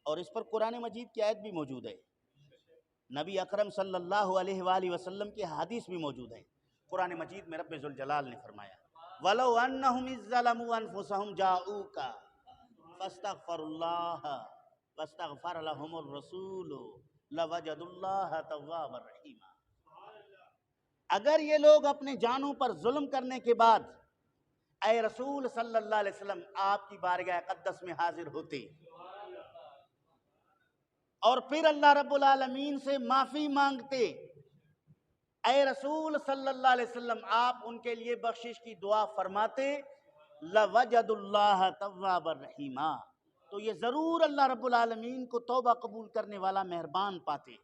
اور اس پر قرآن مجید کی آیت بھی موجود ہے، نبی اکرم صلی اللہ علیہ وآلہ وسلم کی حدیث بھی موجود ہے۔ قرآن مجید میں رب ذوالجلال نے فرمایا وَلَوْ أَنَّهُمْ إِذ ظَّلَمُوا أَنفُسَهُمْ جَاءُوكَ فَاسْتَغْفَرُوا اللَّهَ وَاسْتَغْفَرَ لَهُمُ الرَّسُولُ لَوَجَدُوا اللَّهَ تَوَّابًا رَحِيمًا۔ اگر یہ لوگ اپنے جانوں پر ظلم کرنے کے بعد اے رسول صلی اللہ علیہ وسلم آپ کی بارگاہ اقدس میں حاضر ہوتے اور پھر اللہ رب العالمین سے معافی مانگتے، اے رسول صلی اللہ علیہ وسلم آپ ان کے لیے بخشش کی دعا فرماتے، لَوَجَدُوا اللَّهَ تَوَّابًا رَحِيمًا، تو یہ ضرور اللہ رب العالمین کو توبہ قبول کرنے والا مہربان پاتے۔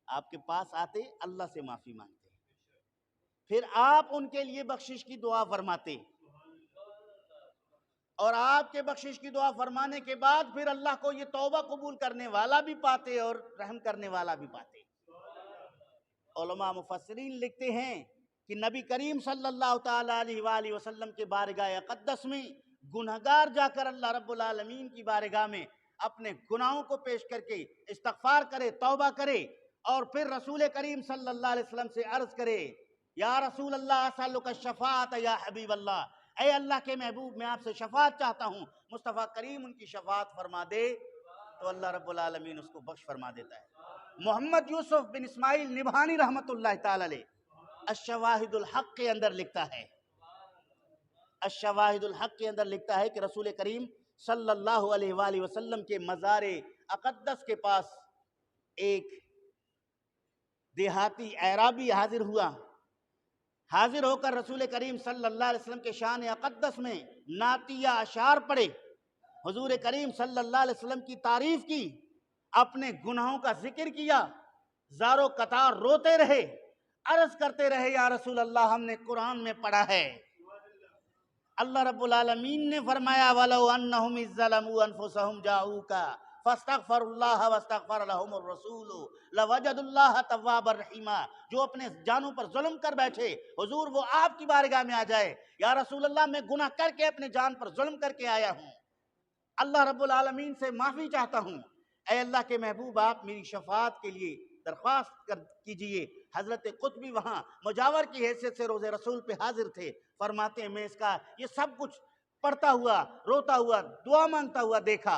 آپ کے پاس آتے، اللہ سے معافی مانگتے، پھر آپ ان کے لیے بخشش کی دعا فرماتے، اور آپ کے بخشش کی دعا فرمانے کے بعد پھر اللہ کو یہ توبہ قبول کرنے والا بھی پاتے اور رحم کرنے والا بھی پاتے۔ علماء مفسرین لکھتے ہیں کہ نبی کریم صلی اللہ تعالیٰ علیہ وآلہ وسلم کے بارگاہ اقدس میں گنہگار جا کر اللہ رب العالمین کی بارگاہ میں اپنے گناہوں کو پیش کر کے استغفار کرے، توبہ کرے، اور پھر رسول کریم صلی اللہ علیہ وسلم سے عرض کرے یا رسول اللہ اسألک الشفاعۃ یا حبیب اللہ، اے اللہ کے محبوب میں آپ سے شفاعت چاہتا ہوں، مصطفیٰ کریم ان کی شفاعت فرما دے تو اللہ رب العالمین اس کو بخش فرما دیتا ہے۔ محمد یوسف بن اسماعیل نبہانی رحمت اللہ تعالی علیہ الشواہد الحق کے اندر لکھتا ہے، الشواہد الحق کے اندر لکھتا ہے کہ رسول کریم صلی اللہ علیہ وآلہ وسلم کے مزار اقدس کے پاس ایک دیہاتی اعرابی حاضر ہو کر رسول کریم صلی اللہ علیہ وسلم کے شان اقدس میں نعتیہ اشعار پڑھے، حضور کریم صلی اللہ علیہ وسلم کی تعریف کی، اپنے گناہوں کا ذکر کیا، زارو قطار روتے رہے، عرض کرتے رہے یا رسول اللہ ہم نے قرآن میں پڑھا ہے، اللہ رب العالمین نے فرمایا وَلَوْ أَنَّهُمْ إِذ ظَّلَمُوا أَنفُسَهُمْ جَاءُوكَ فَاسْتَغْفَرُوا اللَّهَ وَاسْتَغْفَرَ لَهُمُ الرَّسُولُ لَوَجَدُوا اللَّهَ تَوَّابًا رَحِيمًا۔ جو اپنے جانوں پر ظلم کر بیٹھے، حضور وہ آپ کی بارگاہ میں آ جائے، یا رسول اللہ میں گناہ کر کے اپنے جان پر ظلم کر کے آیا ہوں، اللہ رب العالمین سے معافی چاہتا ہوں، اے اللہ کے محبوب آپ میری شفاعت کے لیے درخواست کیجئے۔ حضرت قطبی وہاں مجاور کی حیثیت سے روز رسول پہ حاضر تھے، فرماتے ہیں میں اس کا یہ سب کچھ پڑھتا ہوا، روتا ہوا، دعا مانگتا ہوا دیکھا،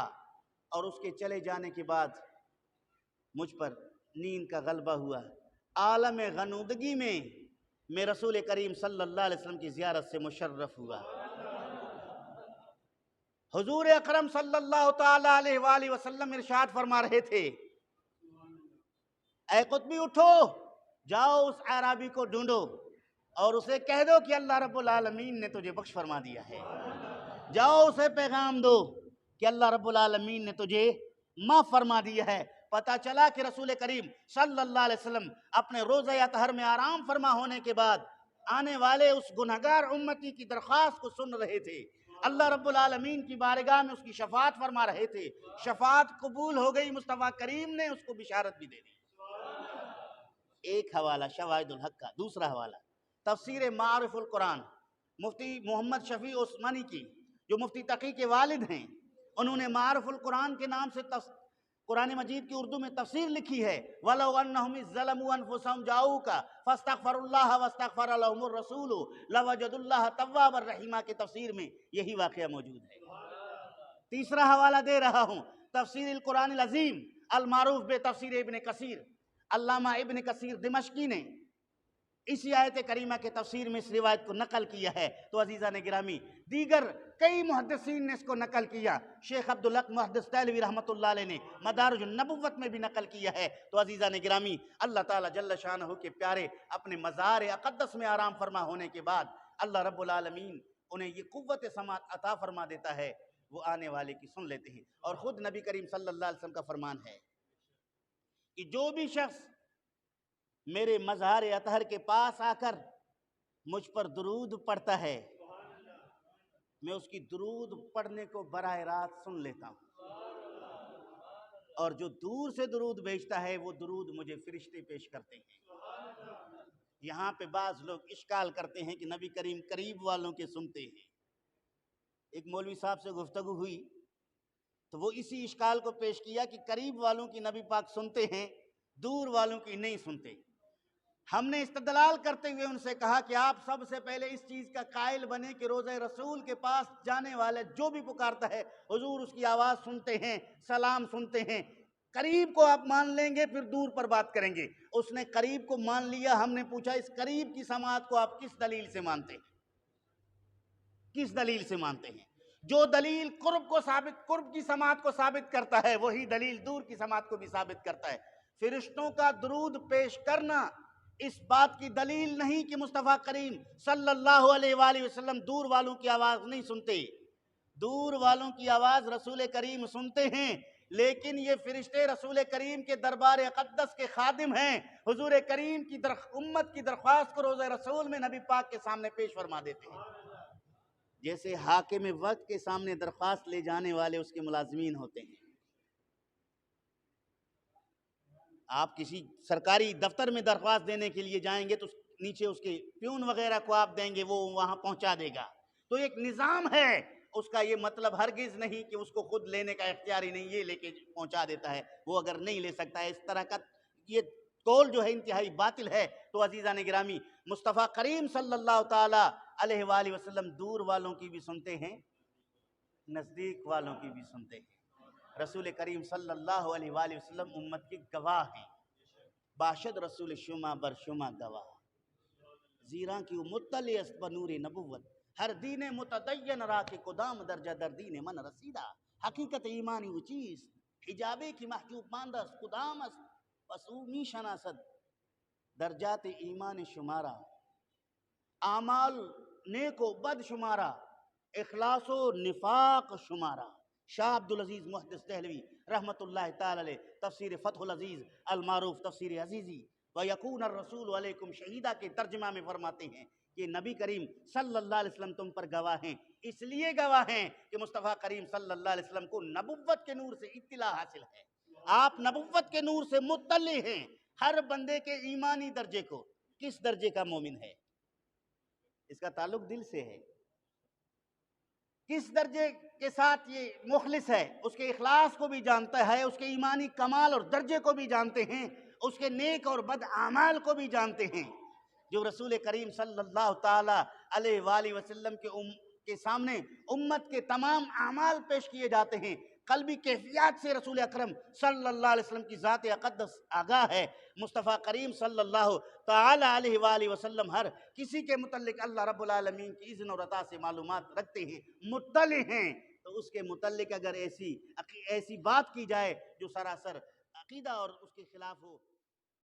اور اس کے چلے جانے کے بعد مجھ پر نیند کا غلبہ ہوا، عالم غنودگی میں رسول کریم صلی اللہ علیہ وسلم کی زیارت سے مشرف ہوا۔ حضور اکرم صلی اللہ تعالیٰ علیہ وآلہ وسلم ارشاد فرما رہے تھے اے قطبی اٹھو، جاؤ اس اعرابی کو ڈھونڈو اور اسے کہہ دو کہ اللہ رب العالمین نے تجھے بخش فرما دیا ہے، جاؤ اسے پیغام دو کہ اللہ رب العالمین نے تجھے معاف فرما دیا ہے۔ پتہ چلا کہ رسول کریم صلی اللہ علیہ وسلم اپنے روضہ اطہر میں آرام فرما ہونے کے بعد آنے والے اس گنہگار امتی کی درخواست کو سن رہے تھے، اللہ رب العالمین کی بارگاہ میں اس کی شفاعت فرما رہے تھے، شفاعت قبول ہو گئی، مصطفیٰ کریم نے اس کو بشارت بھی دے دی۔ ایک حوالہ شواہد الحق کا، دوسرا حوالہ تفسیر معارف القرآن مفتی محمد شفیع عثمانی کی، جو مفتی تقی کے والد ہیں، انہوں نے معارف القرآن کے نام سے قرآن مجید کی اردو میں تفسیر لکھی ہے وَلَوْ أَنَّهُمْ إِذ ظَّلَمُوا أَنفُسَهُمْ جَاءُوكَ فَاسْتَغْفَرُوا اللَّهَ وَاسْتَغْفَرَ لَهُمُ الرَّسُولُ لَوَجَدُوا اللَّهَ تَوَّابًا رَحِيمًا کی تفسیر میں یہی واقعہ موجود ہے۔ تیسرا حوالہ دے رہا ہوں تفسیر القرآن العظیم المعروف بے تفسیر ابن کثیر، علامہ ابن کثیر دمشقی نے اسی آیت کریمہ کے تفسیر میں اس روایت کو نقل کیا ہے، تو عزیزان گرامی دیگر کئی محدثین نے اس کو نقل کیا، شیخ عبدالحق محدث دہلوی رحمۃ اللہ علیہ نے مدارج النبوت میں بھی نقل کیا ہے۔ تو عزیزان گرامی اللہ تعالیٰ جل شانہ کے پیارے اپنے مزار اقدس میں آرام فرما ہونے کے بعد اللہ رب العالمین انہیں یہ قوت سماعت عطا فرما دیتا ہے، وہ آنے والے کی سن لیتے ہیں، اور خود نبی کریم صلی اللہ علیہ وسلم کا فرمان ہے کہ جو بھی شخص میرے مزار اطہر کے پاس آ کر مجھ پر درود پڑھتا ہے، میں اس کی درود پڑھنے کو براہ راست سن لیتا ہوں، اور جو دور سے درود بھیجتا ہے وہ درود مجھے فرشتے پیش کرتے ہیں۔ یہاں پہ بعض لوگ اشکال کرتے ہیں کہ نبی کریم قریب والوں کے سنتے ہیں۔ ایک مولوی صاحب سے گفتگو ہوئی تو وہ اسی اشکال کو پیش کیا کہ قریب والوں کی نبی پاک سنتے ہیں، دور والوں کی نہیں سنتے۔ ہم نے استدلال کرتے ہوئے ان سے کہا کہ آپ سب سے پہلے اس چیز کا قائل بنے کہ روضہ رسول کے پاس جانے والے جو بھی پکارتا ہے حضور اس کی آواز سنتے ہیں، سلام سنتے ہیں۔ قریب کو آپ مان لیں گے پھر دور پر بات کریں گے۔ اس نے قریب کو مان لیا۔ ہم نے پوچھا اس قریب کی سماعت کو آپ کس دلیل سے مانتے ہیں؟ کس دلیل سے مانتے ہیں؟ جو دلیل قرب کی سماعت کو ثابت کرتا ہے وہی دلیل دور کی سماعت کو بھی ثابت کرتا ہے۔ فرشتوں کا درود پیش کرنا اس بات کی دلیل نہیں کہ مصطفیٰ کریم صلی اللہ علیہ وآلہ وسلم دور والوں کی آواز نہیں سنتے۔ دور والوں کی آواز رسول کریم سنتے ہیں، لیکن یہ فرشتے رسول کریم کے دربار اقدس کے خادم ہیں۔ حضور کریم کی امت کی درخواست کو روضہ رسول میں نبی پاک کے سامنے پیش فرما دیتے ہیں، جیسے حاکم وقت کے سامنے درخواست لے جانے والے اس کے ملازمین ہوتے ہیں۔ آپ کسی سرکاری دفتر میں درخواست دینے کے لیے جائیں گے تو نیچے اس کے پیون وغیرہ کو آپ دیں گے، وہ وہاں پہنچا دے گا۔ تو ایک نظام ہے، اس کا یہ مطلب ہرگز نہیں کہ اس کو خود لینے کا اختیار ہی نہیں، یہ لے کے پہنچا دیتا ہے۔ وہ اگر نہیں لے سکتا ہے، اس طرح کا یہ قول جو ہے انتہائی باطل ہے۔ تو عزیزان گرامی، مصطفیٰ کریم صلی اللہ تعالی علیہ وآلہ وسلم دور والوں کی بھی سنتے ہیں، نزدیک والوں کی بھی سنتے ہیں۔ رسول کریم صلی اللہ علیہ وآلہ وسلم امت کے گواہ ہیں۔ باشد رسول شما بر شما گواہ، زیراں کی مطلع است بنور نبوت، ہر دین متدین را کے قدام درجہ در دین من رسیدہ۔ حقیقت ایمانی وہ چیز حجابے کی محجوب ماندہ است، قدام است پس او می شناسد درجات ایمان شمارا، اعمال نیک و بد شمارا، اخلاص و نفاق شمارا۔ شاہ عبدالعزیز محدث دہلوی رحمت اللہ تعالی علیہ تفسیر فتح العزیز المعروف تفسیر عزیزی وَيَكُونَ الرَّسُولُ عَلَيْكُمْ شَهِيدًا کے ترجمہ میں فرماتے ہیں کہ نبی کریم صلی اللہ علیہ وسلم تم پر گواہ ہیں، اس لیے گواہ ہیں کہ مصطفیٰ کریم صلی اللہ علیہ وسلم کو نبوت کے نور سے اطلاع حاصل ہے۔ آپ نبوت کے نور سے مطلع ہیں۔ ہر بندے کے ایمانی درجے کو، کس درجے کا مومن ہے، اس کا تعلق دل سے ہے۔ کس درجے کے ساتھ یہ مخلص ہے، اس کے اخلاص کو بھی جانتا ہے، اس کے ایمانی کمال اور درجے کو بھی جانتے ہیں، اس کے نیک اور بد اعمال کو بھی جانتے ہیں۔ جو رسول کریم صلی اللہ تعالی علیہ وآلہ وسلم کے سامنے امت کے تمام اعمال پیش کیے جاتے ہیں، قلبی کیفیات سے رسول اکرم صلی اللہ علیہ وسلم کی ذات اقدس آگاہ ہے۔ مصطفیٰ کریم صلی اللہ تعالی علیہ وآلہ وسلم ہر کسی کے متعلق اللہ رب العالمین کی اذن اور عطا سے معلومات رکھتے ہیں، مطلع ہیں۔ تو اس کے متعلق اگر ایسی بات کی جائے جو سراسر عقیدہ اور اس کے خلاف ہو